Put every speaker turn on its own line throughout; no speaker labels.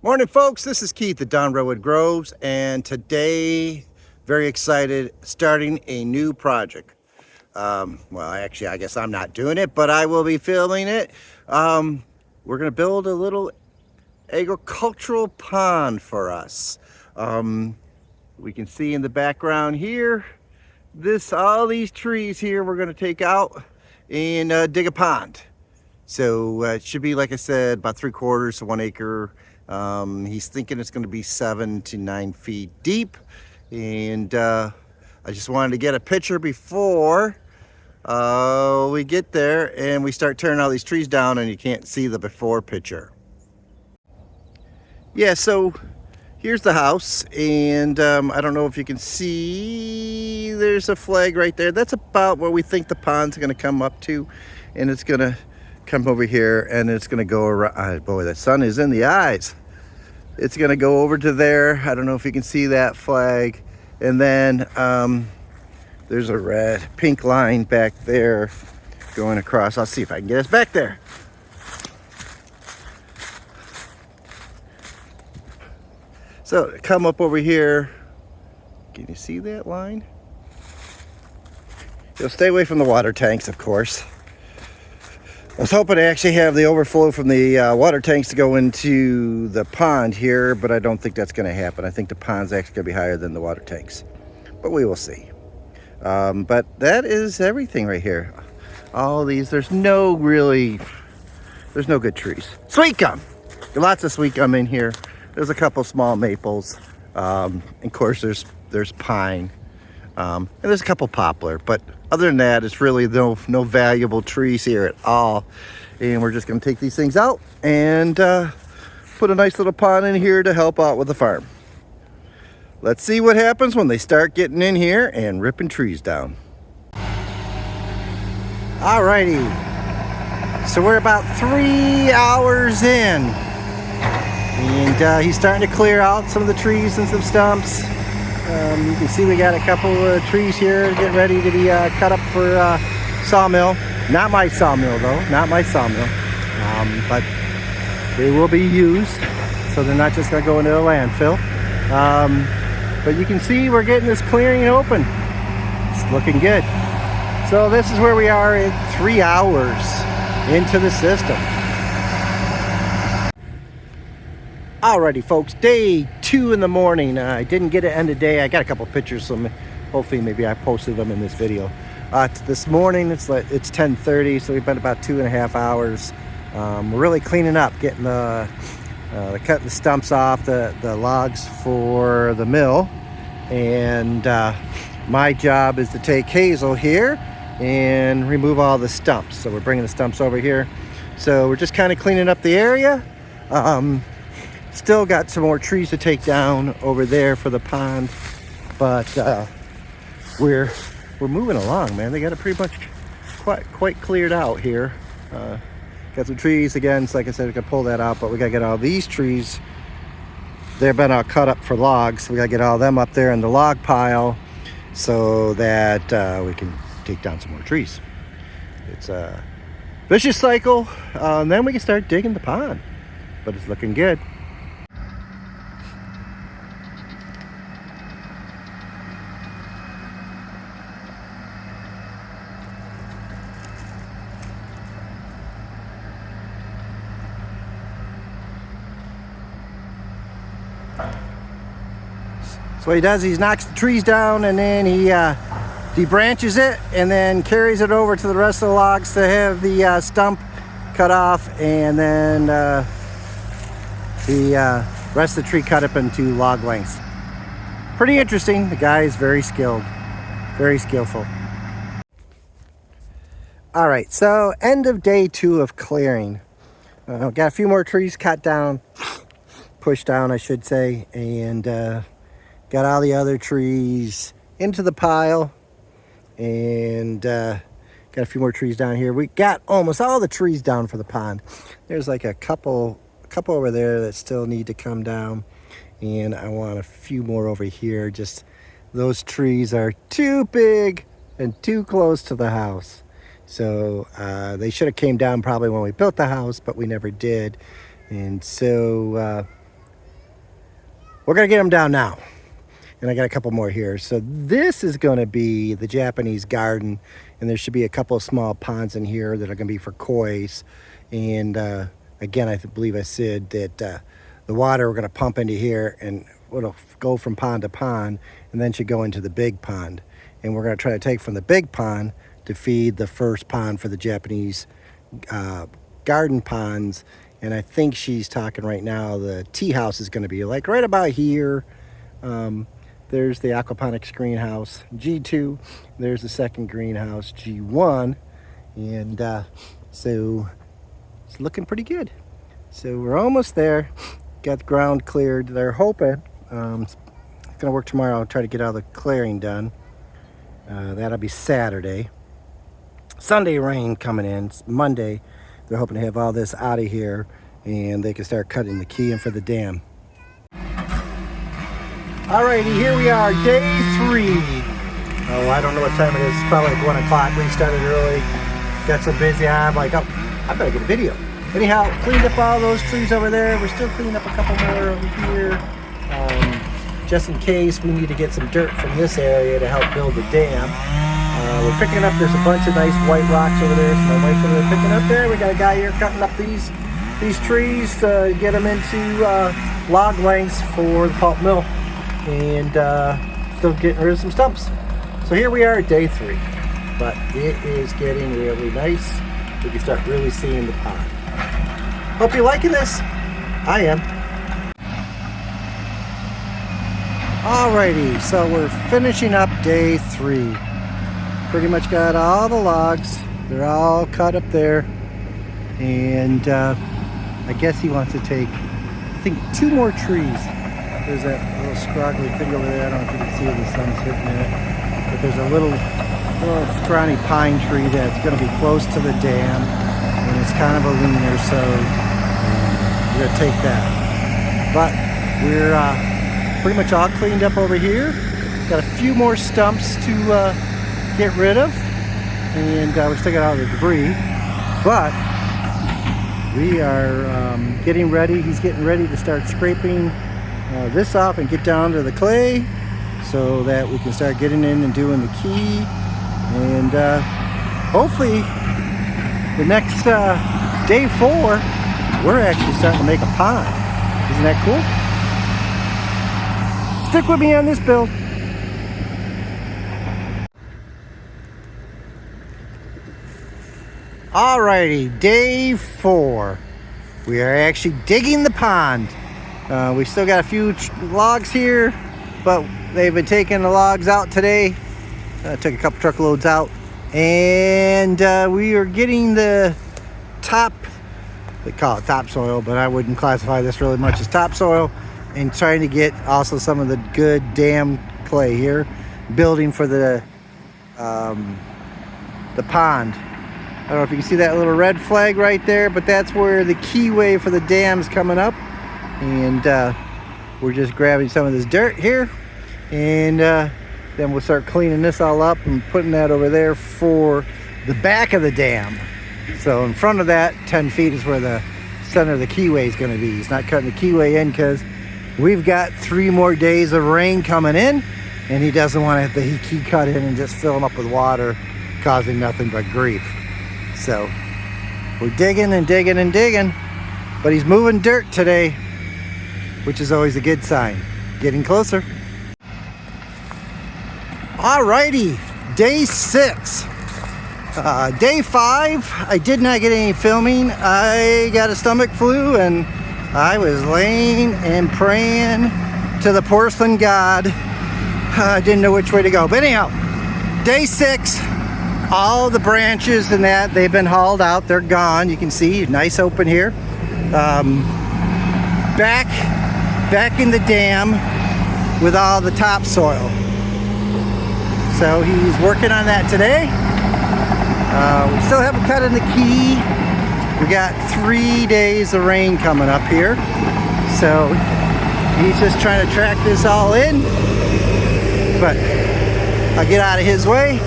Morning, folks. This is Keith at Redwood Groves, and today, very excited, starting a new project. Well, actually, I guess I'm not doing it, but I will be filming it. We're going to build a little agricultural pond for us. We can see in the background here, all these trees here we're going to take out and dig a pond. So it should be, like I said, about 3/4 to 1 acre. He's thinking it's going to be 7 to 9 feet deep, and I just wanted to get a picture before we get there and we start tearing all these trees down and you can't see the before picture. Yeah, so here's the house, and I don't know if you can see, there's a flag right there. That's about where we think the pond's going to come up to, and it's going to come over here and it's going to go around. Boy, the sun is in the eyes. It's going to go over to there. I don't know if you can see that flag. And then there's a pink line back there going across. I'll see if I can get us back there. So come up over here. Can you see that line? You'll stay away from the water tanks, of course. I was hoping to actually have the overflow from the water tanks to go into the pond here, but I don't think that's going to happen. I think the pond's actually going to be higher than the water tanks, but we will see. But that is everything right here. All these, there's no good trees. Sweet gum, lots of sweet gum in here. There's a couple small maples. Of course, there's pine. And there's a couple poplar, but other than that, it's really no valuable trees here at all. And we're just going to take these things out and put a nice little pond in here to help out with the farm. Let's see what happens when they start getting in here and ripping trees down. Alrighty, so we're about 3 hours in, and he's starting to clear out some of the trees and some stumps. You can see we got a couple of trees here getting ready to be cut up for sawmill. Not my sawmill though, not my sawmill. But they will be used, so they're not just going to go into a landfill. But you can see we're getting this clearing open. It's looking good. So this is where we are at 3 hours into the system. Alrighty, folks, day 2 in the morning. I didn't get it end of day. I got a couple pictures, so hopefully maybe I posted them in this video. This morning it's 10:30, so we've been about 2.5 hours. We're really cleaning up, getting cutting the stumps off, the logs for the mill, and my job is to take Hazel here and remove all the stumps. So we're bringing the stumps over here. So we're just kind of cleaning up the area. Still got some more trees to take down over there for the pond, but we're moving along, man. They got it pretty much quite cleared out here. Got some trees again, so like I said, we can pull that out, but we gotta get all these trees. They've been all cut up for logs, so we gotta get all them up there in the log pile so that we can take down some more trees. It's a vicious cycle, and then we can start digging the pond, but it's looking good. So what he does, he knocks the trees down, and then he debranches it and then carries it over to the rest of the logs to have the stump cut off, and then the rest of the tree cut up into log lengths. Pretty interesting. The guy is very skilled, very skillful. All right, so end of day 2 of clearing. Got a few more trees cut down, pushed down I should say, and got all the other trees into the pile, and got a few more trees down here. We got almost all the trees down for the pond. There's like a couple over there that still need to come down, and I want a few more over here. Just those trees are too big and too close to the house. So they should have came down probably when we built the house, but we never did. And so we're gonna get them down now. And I got a couple more here. So this is gonna be the Japanese garden, and there should be a couple of small ponds in here that are gonna be for koi's. And again, I believe I said that the water we're gonna pump into here, and it'll go from pond to pond, and then should go into the big pond. And we're gonna try to take from the big pond to feed the first pond for the Japanese garden ponds. And I think she's talking right now, the tea house is gonna be like right about here. There's the aquaponics greenhouse, G2. There's the second greenhouse, G1. And so it's looking pretty good. So we're almost there. Got the ground cleared. They're hoping, it's gonna work tomorrow. I'll try to get all the clearing done. That'll be Saturday. Sunday rain coming in. It's Monday. They're hoping to have all this out of here and they can start cutting the key in for the dam. Alrighty, here we are, day 3. Oh, I don't know what time it is. It's probably like 1 o'clock. We started early. Got so busy. I'm like, oh, I better get a video. Anyhow, cleaned up all those trees over there. We're still cleaning up a couple more over here. Just in case we need to get some dirt from this area to help build the dam. We're picking up, there's a bunch of nice white rocks over there. So my wife's over there picking up there. We got a guy here cutting up these trees to get them into log lengths for the pulp mill. And still getting rid of some stumps. So here we are at day 3, but it is getting really nice. We can start really seeing the pond. Hope you're liking this. I am. Alrighty, so we're finishing up day 3. Pretty much got all the logs. They're all cut up there. And I guess he wants to take, I think, 2 more trees. There's that little scraggly thing over there. I don't know if you can see it, the sun's hitting it. But there's a little scrawny pine tree that's going to be close to the dam. And it's kind of a leaner, so we're going to take that. But we're pretty much all cleaned up over here. Got a few more stumps to get rid of. And we still got all the debris. But we are getting ready. He's getting ready to start scraping this off and get down to the clay so that we can start getting in and doing the key. And hopefully the next day 4, we're actually starting to make a pond. Isn't that cool? Stick with me on this build. Alrighty, day 4. We are actually digging the pond. We still got a few logs here, but they've been taking the logs out today. Took a couple truckloads out. And we are getting the top, they call it topsoil, but I wouldn't classify this really much as topsoil. And trying to get also some of the good dam clay here, building for the pond. I don't know if you can see that little red flag right there, but that's where the keyway for the dam's coming up. And we're just grabbing some of this dirt here, and then we'll start cleaning this all up and putting that over there for the back of the dam. So in front of that 10 feet is where the center of the keyway is going to be. He's not cutting the keyway in because we've got 3 more days of rain coming in, and he doesn't want the key cut in and just fill them up with water, causing nothing but grief. So we're digging and digging and digging, but he's moving dirt today, which is always a good sign. Getting closer. Alrighty, day 6. Day 5, I did not get any filming. I got a stomach flu and I was laying and praying to the porcelain god. I didn't know which way to go. But anyhow, day 6, all the branches and that, they've been hauled out. They're gone. You can see, nice open here. Back in the dam with all the topsoil. So he's working on that today. We still haven't cut in the key. We got 3 days of rain coming up here. So he's just trying to track this all in. But I'll get out of his way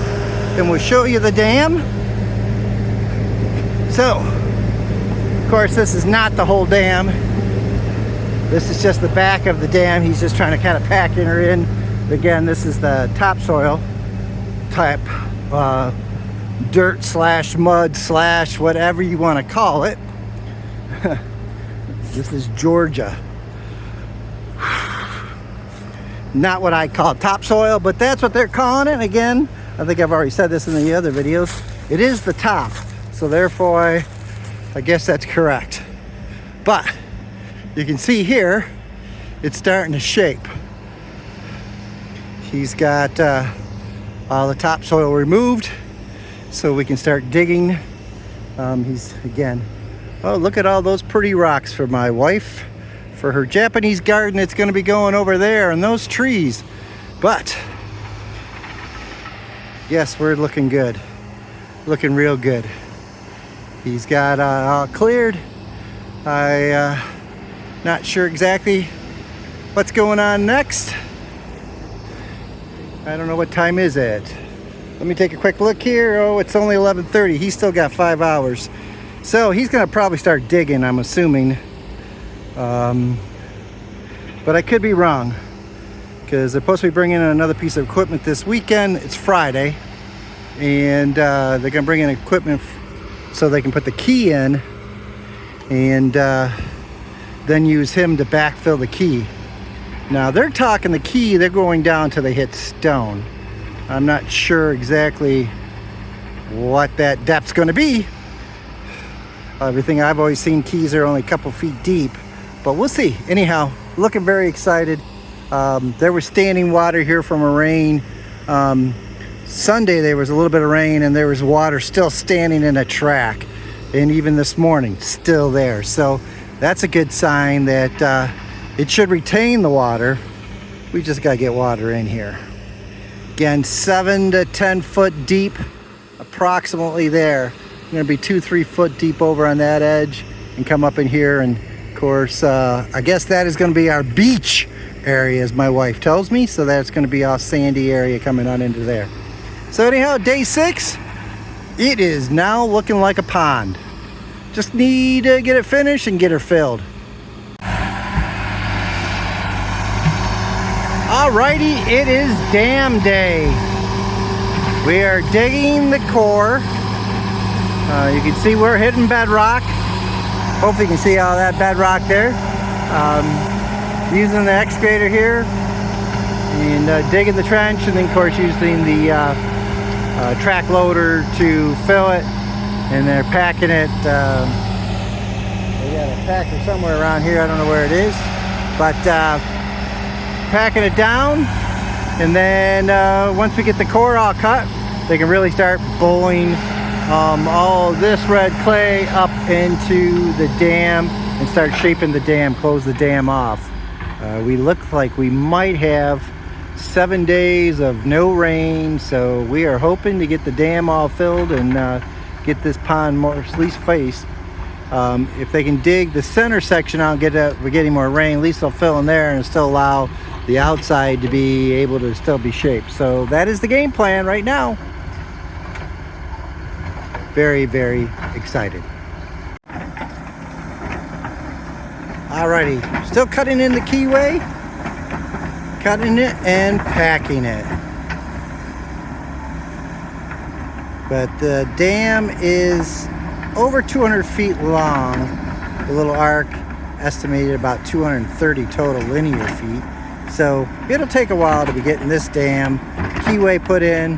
and we'll show you the dam. So, of course, this is not the whole dam. This is just the back of the dam. He's just trying to kind of pack her in. Again, this is the topsoil type dirt slash mud slash whatever you want to call it. This is Georgia. Not what I call topsoil, but that's what they're calling it. Again, I think I've already said this in the other videos. It is the top, so therefore I guess that's correct. But you can see here it's starting to shape. He's got all the topsoil removed so we can start digging. He's again, oh, look at all those pretty rocks for my wife. For her Japanese garden, it's going to be going over there and those trees. But yes, we're looking good. Looking real good. He's got all cleared. Not sure exactly what's going on next. I don't know what time is it. Let me take a quick look here. Oh, it's only 11:30. He's still got 5 hours. So he's gonna probably start digging, I'm assuming. But I could be wrong, because they're supposed to be bringing in another piece of equipment this weekend. It's Friday, and they're gonna bring in equipment so they can put the key in, and then use him to backfill the key. Now they're talking the key, they're going down till they hit stone. I'm not sure exactly what that depth's going to be. Everything I've always seen, keys are only a couple feet deep, but we'll see. Anyhow, looking very excited. There was standing water here from a rain. Sunday there was a little bit of rain and there was water still standing in a track, and even this morning still there. So that's a good sign that it should retain the water. We just gotta get water in here. Again, 7 to 10 foot deep, approximately there. We're gonna be 2-3 foot deep over on that edge and come up in here. And of course, I guess that is gonna be our beach area, as my wife tells me. So that's gonna be our sandy area coming on into there. So anyhow, day 6, it is now looking like a pond. Just need to get it finished and get her filled. Alrighty, it is dam day. We are digging the core. You can see we're hitting bedrock. Hopefully you can see all that bedrock there. Using the excavator here and digging the trench, and then of course using the track loader to fill it, and they're packing it. They got a packer somewhere around here, I don't know where it is, but packing it down, and then once we get the core all cut, they can really start bowling all this red clay up into the dam and start shaping the dam, close the dam off. We look like we might have 7 days of no rain, so we are hoping to get the dam all filled and get this pond more at least faced. If they can dig the center section out, we're getting more rain, at least they'll fill in there and still allow the outside to be able to still be shaped. So that is the game plan right now. Very, very excited. Alrighty, still cutting in the keyway, cutting it and packing it. But the dam is over 200 feet long. The little arc estimated about 230 total linear feet. So it'll take a while to be getting this dam keyway put in.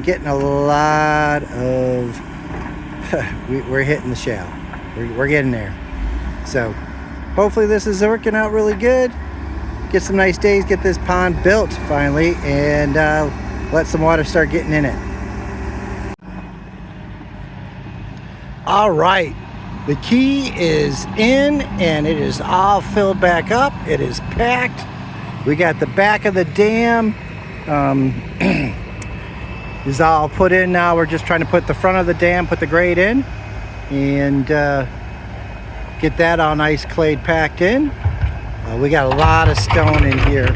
Getting a lot of, we're hitting the shell. We're getting there. So hopefully this is working out really good. Get some nice days, get this pond built finally, and let some water start getting in it. All right, the key is in and it is all filled back up. It is packed. We got the back of the dam is all put in now. We're just trying to put the front of the dam, put the grate in, and get that all nice clayed packed in. We got a lot of stone in here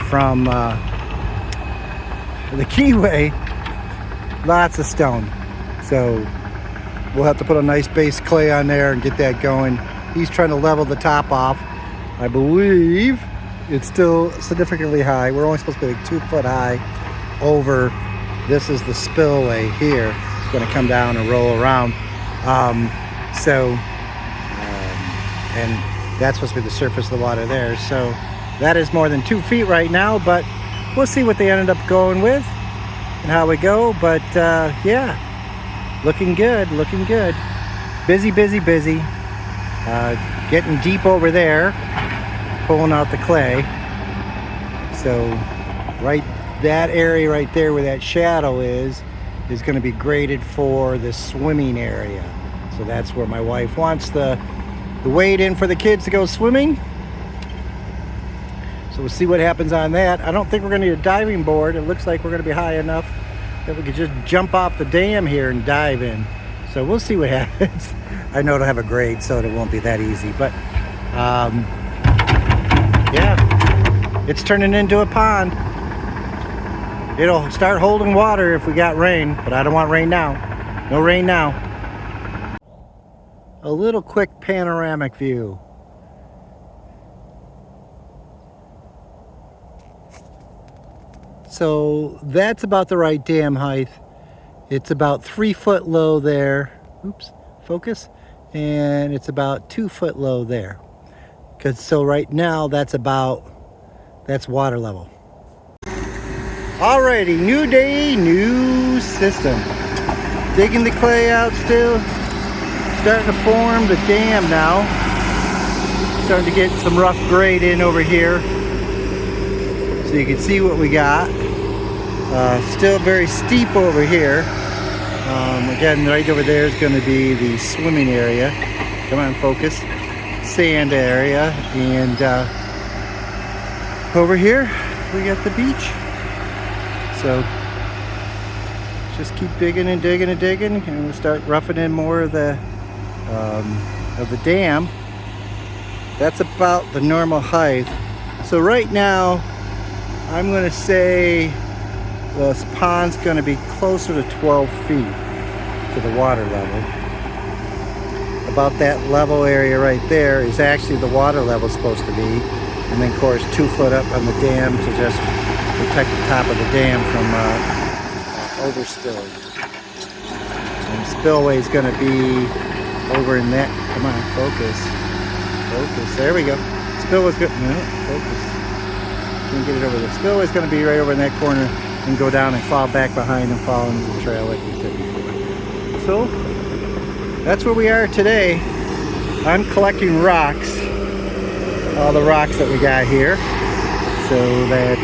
from the keyway. Lots of stone. So we'll have to put a nice base clay on there and get that going. He's trying to level the top off. I believe it's still significantly high. We're only supposed to be like 2 foot high over. This is the spillway here. It's going to come down and roll around. And that's supposed to be the surface of the water there. So that is more than 2 feet right now, but we'll see what they ended up going with and how we go. But yeah, looking good, looking good. Busy, busy, busy. Getting deep over there, pulling out the clay. So right, that area right there where that shadow is going to be graded for the swimming area. So that's where my wife wants the wade in for the kids to go swimming. So we'll see what happens on that. I don't think we're going to need a diving board. It looks like we're going to be high enough that we could just jump off the dam here and dive in. So we'll see what happens. I know it'll have a grade, so it won't be that easy. But yeah, it's turning into a pond. It'll start holding water if we got rain, but I don't want rain now. No rain now. A little quick panoramic view. So that's about the right dam height. It's about 3 foot low there. Oops, focus. And it's about 2 foot low there. So right now that's water level. Alrighty, new day, new system. Digging the clay out still. Starting to form the dam now. Starting to get some rough grade in over here. So you can see what we got. Still very steep over here. Again, right over there is going to be the swimming area. Come on, focus. Sand area. And over here, we got the beach. So just keep digging and digging and digging, and we'll start roughing in more of the dam. That's about the normal height. So right now, I'm going to say this pond's going to be closer to 12 feet to the water level. About that level area right there is actually the water level supposed to be. And then of course 2 foot up on the dam to just protect the top of the dam from overspilling. And the spillway is going to be over in that. Come on, focus. Focus. There we go. Spillway's good. No, focus. Can get it over there. Spillway's going to be right over in that corner and go down and fall back behind and fall into the trail like we did before. So that's where we are today. I'm collecting rocks, all the rocks that we got here, so that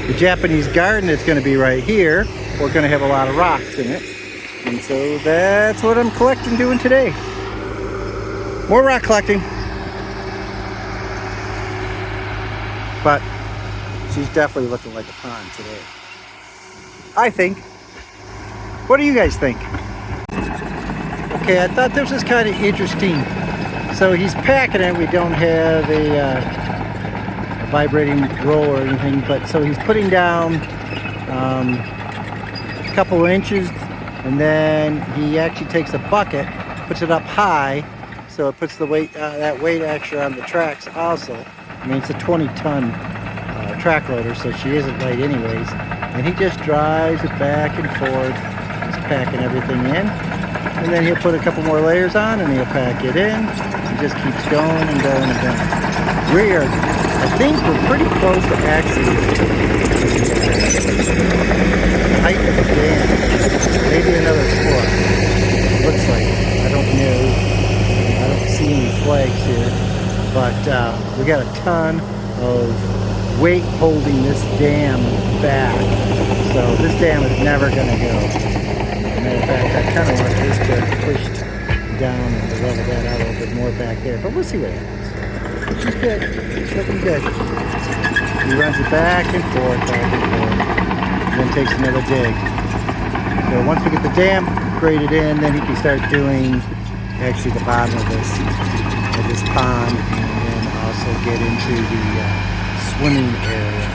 the Japanese garden is going to be right here. We're going to have a lot of rocks in it, and so that's what I'm doing today. More rock collecting. But she's definitely looking like a pond today, I think. What do you guys think? Okay, I thought this was kind of interesting. So he's packing it. We don't have a vibrating roll or anything, but so he's putting down a couple of inches, and then he actually takes a bucket, puts it up high, so it puts the weight, that weight actually on the tracks also. I mean, it's a 20-ton track loader, so she isn't light anyways. And he just drives it back and forth, just packing everything in. And then he'll put a couple more layers on, and he'll pack it in. He just keeps going and going and going. I think we're pretty close to actually the height of the dam. Maybe another foot. Looks like. I don't know. I don't see any flags here. But we got a ton of weight holding this dam back. So this dam is never going to go. Matter of fact, I kind of want this to push down and level that out a little bit more back there. But we'll see what happens. She's good. It's looking good. He runs it back and forth, and then takes another dig. So once we get the dam graded in, then he can start doing actually the bottom of this pond, and then also get into the swimming area.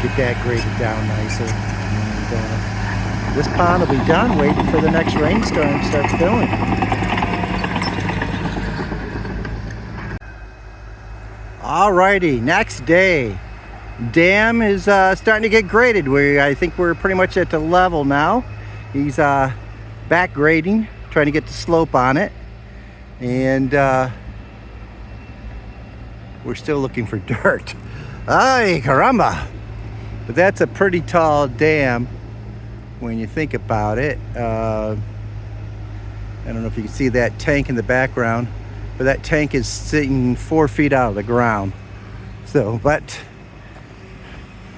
Get that graded down nicer. And this pond will be done, waiting for the next rainstorm to start filling. Alrighty, next day. Dam is starting to get graded. I think we're pretty much at the level now. He's back grading, trying to get the slope on it. And we're still looking for dirt. Ay, caramba! But that's a pretty tall dam when you think about it. I don't know if you can see that tank in the background, but that tank is sitting 4 feet out of the ground. So, but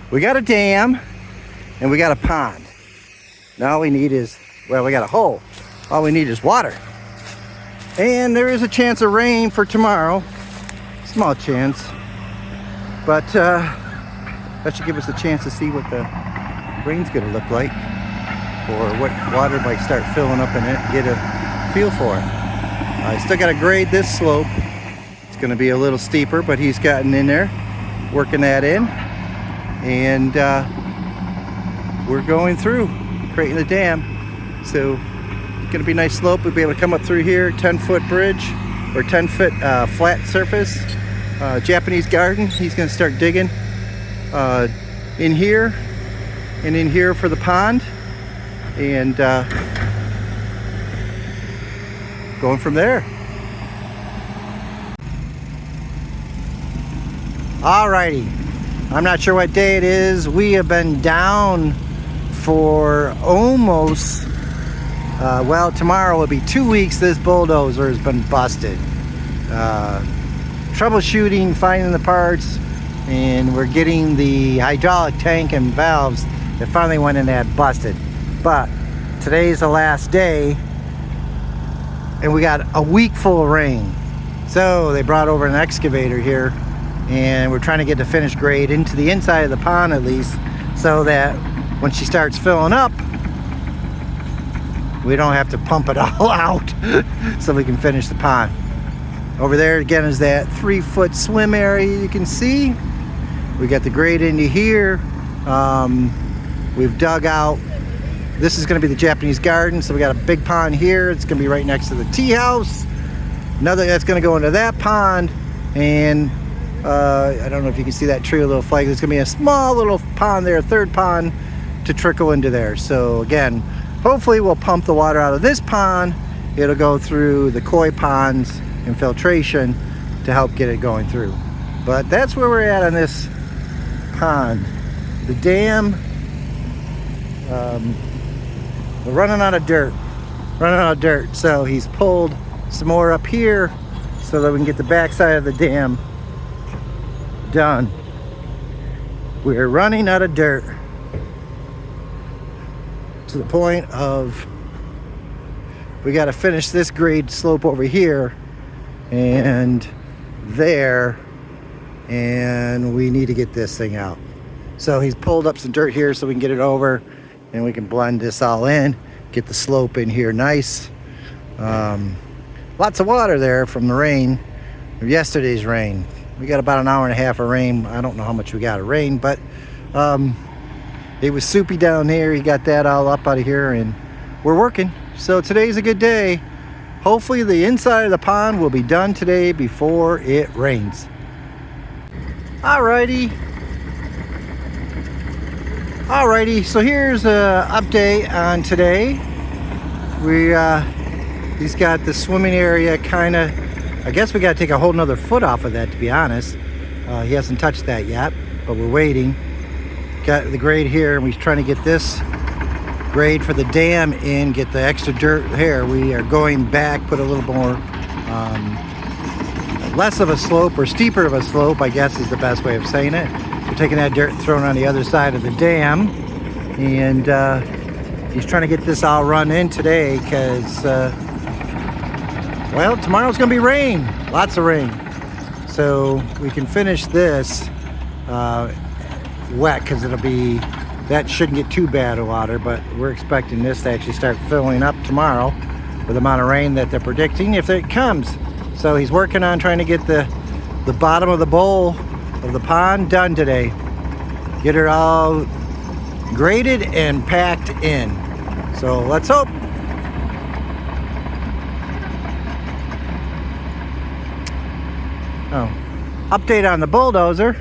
we got a dam and we got a pond. Now all we need is, well, we got a hole. All we need is water. And there is a chance of rain for tomorrow. Small chance. But that should give us a chance to see what the rain's gonna look like, or what water might start filling up in it, and get a feel for it. I still gotta grade this slope. It's gonna be a little steeper, but he's gotten in there, working that in. And we're going through, creating the dam. So it's gonna be a nice slope. We'll be able to come up through here, 10-foot bridge, or 10-foot flat surface. Japanese garden. He's gonna start digging in here and in here for the pond, and going from there. Alrighty, I'm not sure what day it is. We have been down for almost, well, tomorrow will be 2 weeks. This bulldozer has been busted. Troubleshooting, finding the parts, and we're getting the hydraulic tank and valves that finally went in that busted. But today's the last day, and we got a week full of rain. So they brought over an excavator here, and we're trying to get the finished grade into the inside of the pond at least, so that when she starts filling up, we don't have to pump it all out, so we can finish the pond. Over there again is that 3-foot swim area you can see. We got the grade into here. We've dug out, this is gonna be the Japanese garden, so we got a big pond here. It's gonna be right next to the tea house. Another that's gonna go into that pond, and I don't know if you can see that tree, a little flag. There's gonna be a small little pond there, a third pond to trickle into there. So again, hopefully we'll pump the water out of this pond. It'll go through the koi ponds and filtration to help get it going through. But that's where we're at on this pond. The dam, we're running out of dirt. So he's pulled some more up here so that we can get the backside of the dam done. We're running out of dirt to the point of we got to finish this grade slope over here and there, and we need to get this thing out. So he's pulled up some dirt here so we can get it over, and we can blend this all in, get the slope in here nice. Lots of water there from the rain, yesterday's rain. We got about an hour and a half of rain. I don't know how much we got of rain, but it was soupy down here. He got that all up out of here, and we're working. So today's a good day. Hopefully the inside of the pond will be done today before it rains. Alrighty, so here's an update on today. He's got the swimming area kind of, I guess we got to take a whole nother foot off of that, to be honest. He hasn't touched that yet, but we're waiting. Got the grade here, and we're trying to get this grade for the dam in, get the extra dirt here. We are going back, put a little more, less of a slope, or steeper of a slope, I guess is the best way of saying it. We're taking that dirt and throwing it on the other side of the dam, and he's trying to get this all run in today because, well, tomorrow's gonna be rain, lots of rain. So we can finish this wet, because it'll be, that shouldn't get too bad of water, but we're expecting this to actually start filling up tomorrow with the amount of rain that they're predicting, if it comes. So he's working on trying to get the bottom of the bowl of the pond done today. Get her all graded and packed in. So let's hope. Oh, update on the bulldozer.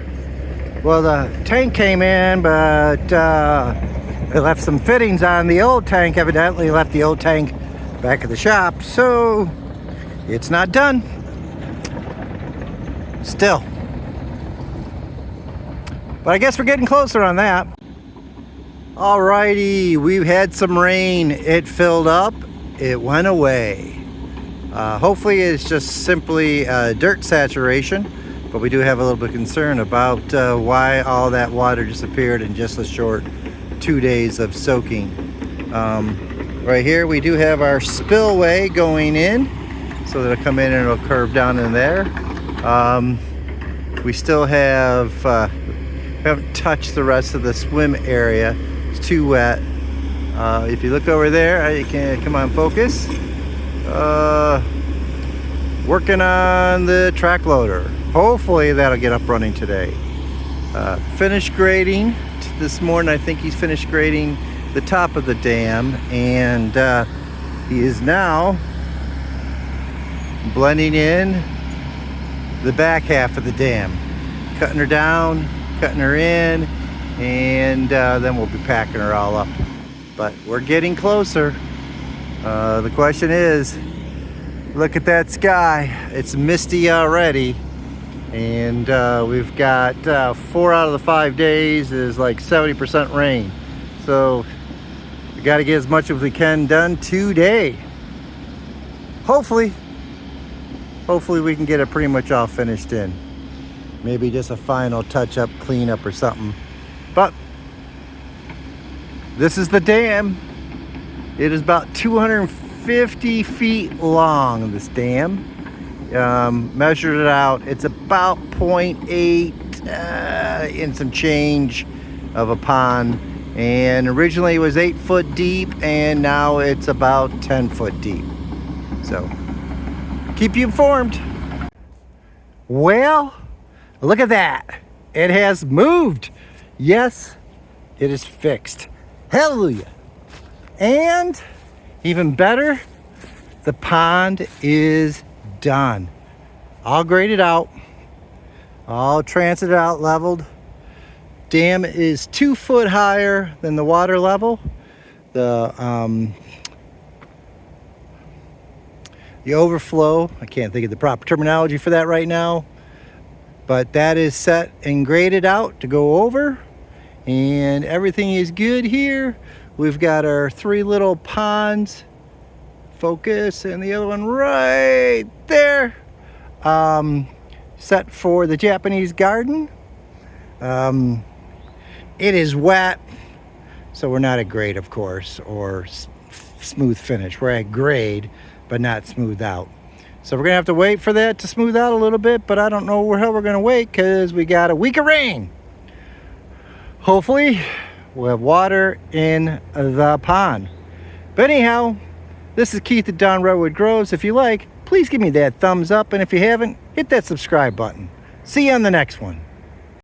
Well, the tank came in, but it left some fittings on the old tank. Evidently left the old tank back at the shop, so it's not done. Still. But I guess we're getting closer on that. Alrighty, we've had some rain. It filled up, it went away. Hopefully it's just simply dirt saturation, but we do have a little bit of concern about why all that water disappeared in just a short 2 days of soaking. Right here we do have our spillway going in, so that it'll come in and it'll curve down in there. We still have, haven't touched the rest of the swim area. It's too wet. If you look over there, you can come on, focus. Working on the track loader. Hopefully that'll get up running today. Finished grading this morning. I think he's finished grading the top of the dam, and he is now blending in the back half of the dam, cutting her down, cutting her in, and then we'll be packing her all up. But we're getting closer. The question is, look at that sky. It's misty already, and we've got 4 out of the 5 days is like 70% rain. So we got to get as much as we can done today. Hopefully we can get it pretty much all finished in. Maybe just a final touch-up, cleanup or something. But this is the dam. It is about 250 feet long, this dam. Measured it out. It's about 0.8 and some change of a pond. And originally it was 8 foot deep, and now it's about 10 foot deep. So keep you informed. Well, look at that. It has moved. Yes, it is fixed. Hallelujah. And even better, the pond is done. All graded out, all transited out, leveled. Dam is 2 foot higher than the water level. The overflow, I can't think of the proper terminology for that right now, but that is set and graded out to go over, and everything is good here. We've got our 3 little ponds, focus, and the other one right there, set for the Japanese garden. It is wet, so we're not at grade, of course, or smooth finish. We're at grade, but not smooth out. So we're gonna have to wait for that to smooth out a little bit, but I don't know where hell we're gonna wait, because we got a week of rain. Hopefully we'll have water in the pond. But anyhow, this is Keith at Down Redwood Grows. If you like, please give me that thumbs up, and if you haven't, hit that subscribe button. See you on the next one.